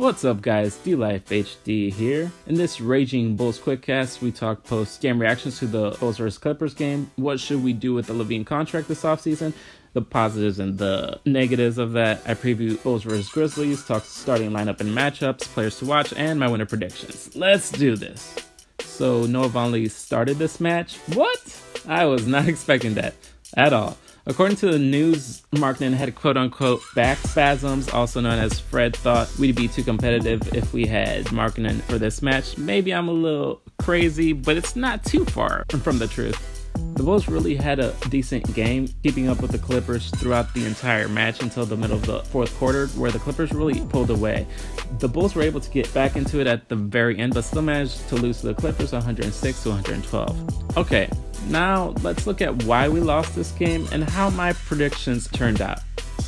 What's up guys, D-Life HD here. In this Raging Bulls QuickCast, we talk post-game reactions to the Bulls vs Clippers game. What should we do with the Lavine contract this offseason? The positives and the negatives of that. I preview Bulls vs Grizzlies, talk starting lineup and matchups, players to watch, and my winner predictions. Let's do this. So Lavine started this match? What? I was not expecting that at all. According to the news, Markkanen had quote-unquote back spasms, also known as Fred thought we'd be too competitive if we had Markkanen for this match. Maybe I'm a little crazy, but it's not too far from the truth. The Bulls really had a decent game, keeping up with the Clippers throughout the entire match until the middle of the fourth quarter, where the Clippers really pulled away. The Bulls were able to get back into it at the very end, but still managed to lose to the Clippers 106-112. Okay, now let's look at why we lost this game and how my predictions turned out.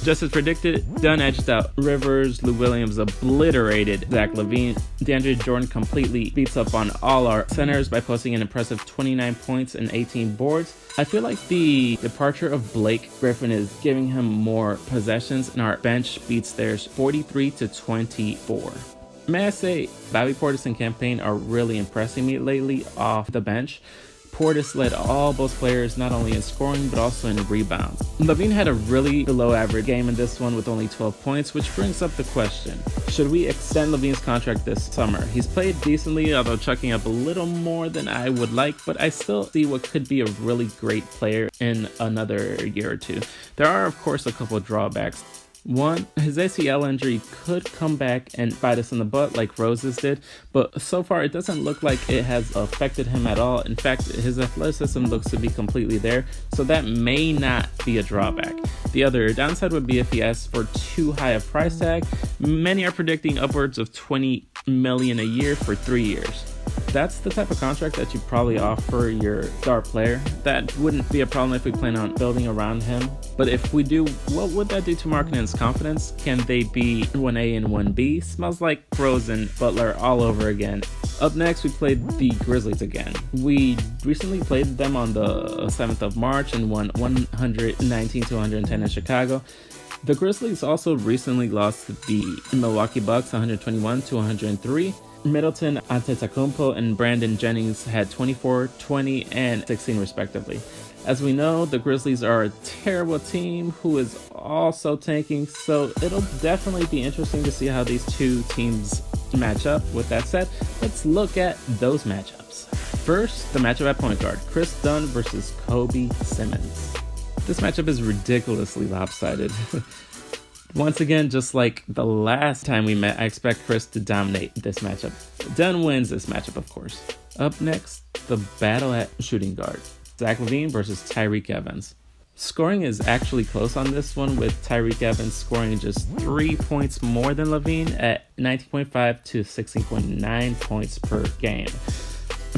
Just as predicted, Dunn edged out Rivers, Lou Williams obliterated Zach Lavine, DeAndre Jordan completely beats up on all our centers by posting an impressive 29 points and 18 boards. I feel like the departure of Blake Griffin is giving him more possessions, and our bench beats theirs 43-24. May I say, Bobby Portis and Campaign are really impressing me lately off the bench. Portis led all Bulls players not only in scoring but also in rebounds. Lavine had a really below average game in this one with only 12 points, which brings up the question, should we extend Lavine's contract this summer? He's played decently, although chucking up a little more than I would like, but I still see what could be a really great player in another year or two. There are of course a couple of drawbacks. One, his ACL injury could come back and bite us in the butt like Rose's did, but so far it doesn't look like it has affected him at all. In fact, his athleticism looks to be completely there, so that may not be a drawback. The other downside would be if he asks for too high a price tag. Many are predicting upwards of $20 million a year for 3 years. That's the type of contract that you probably offer your star player. That wouldn't be a problem if we plan on building around him. But if we do, what would that do to Markkanen's confidence? Can they be 1A and 1B? Smells like Rose and Butler all over again. Up next, we played the Grizzlies again. We recently played them on the 7th of March and won 119-110 in Chicago. The Grizzlies also recently lost to the Milwaukee Bucks 121-103. Middleton, Antetokounmpo, and Brandon Jennings had 24, 20, and 16 respectively. As we know, the Grizzlies are a terrible team who is also tanking, so it'll definitely be interesting to see how these two teams match up. With that said, let's look at those matchups. First, the matchup at point guard, Chris Dunn versus Kobe Simmons. This matchup is ridiculously lopsided. Once again, just like the last time we met, I expect Chris to dominate this matchup. Dunn wins this matchup, of course. Up next, the battle at shooting guard. Zach Lavine versus Tyreke Evans. Scoring is actually close on this one, with Tyreke Evans scoring just 3 points more than Lavine at 19.5 to 16.9 points per game.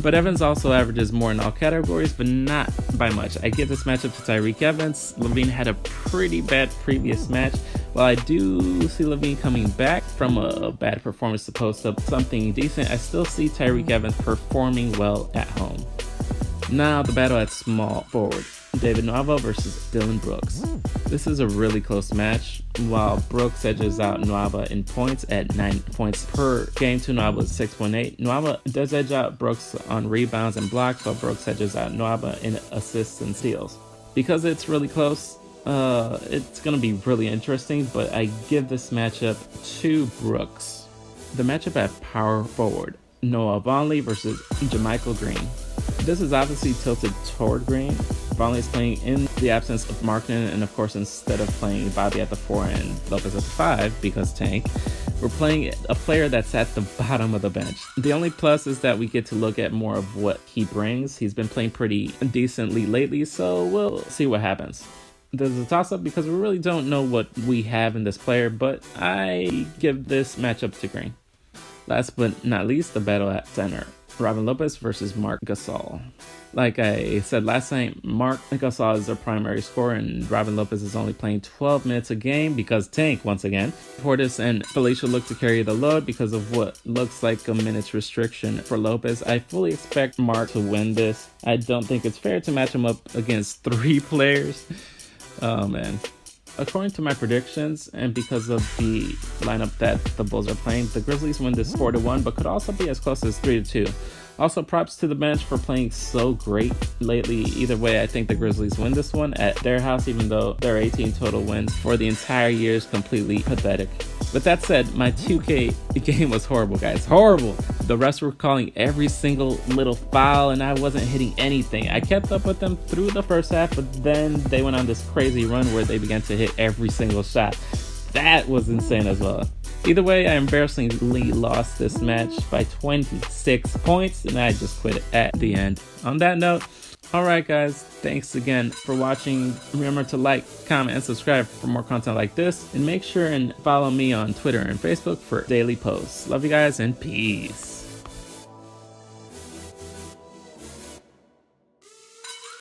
But Evans also averages more in all categories, but not by much. I give this matchup to Tyreke Evans. Lavine had a pretty bad previous match. While I do see Lavine coming back from a bad performance to post up something decent, I still see Tyreke Evans performing well at home. Now the battle at small forward. David Nwaba versus Dillon Brooks. This is a really close match. While Brooks edges out Nwaba in points at 9 points per game to Nwaba's 6.8. Nwaba does edge out Brooks on rebounds and blocks, while Brooks edges out Nwaba in assists and steals. Because it's really close, it's going to be really interesting, but I give this matchup to Brooks. The matchup at power forward. Noah Vonleh versus JaMychal Green. This is obviously tilted toward Green. Vonleh is playing in the absence of Markkanen, and of course instead of playing Bobby at the 4 and Lopez at the 5 because tank, we're playing a player that's at the bottom of the bench. The only plus is that we get to look at more of what he brings. He's been playing pretty decently lately, so we'll see what happens. There's a toss-up because we really don't know what we have in this player, but I give this matchup to Green. Last but not least, the battle at center. Robin Lopez versus Marc Gasol. Like I said last time, Marc Gasol is their primary scorer and Robin Lopez is only playing 12 minutes a game because tank once again. Portis and Felicia look to carry the load because of what looks like a minutes restriction for Lopez. I fully expect Marc to win this. I don't think it's fair to match him up against 3 players. Oh man. according to my predictions and because of the lineup that the Bulls are playing, the Grizzlies win this 4-1, but could also be as close as 3-2. Also, props to the bench for playing so great lately. Either way, I think the Grizzlies win this one at their house, even though their 18 total wins for the entire year is completely pathetic. With that said, my 2K game was horrible, guys. Horrible. The refs were calling every single little foul, and I wasn't hitting anything. I kept up with them through the first half, but then they went on this crazy run where they began to hit every single shot. That was insane as well. Either way, I embarrassingly lost this match by 26 points, and I just quit at the end. On that note, alright guys, thanks again for watching. Remember to like, comment, and subscribe for more content like this, and make sure and follow me on Twitter and Facebook for daily posts. Love you guys, and peace.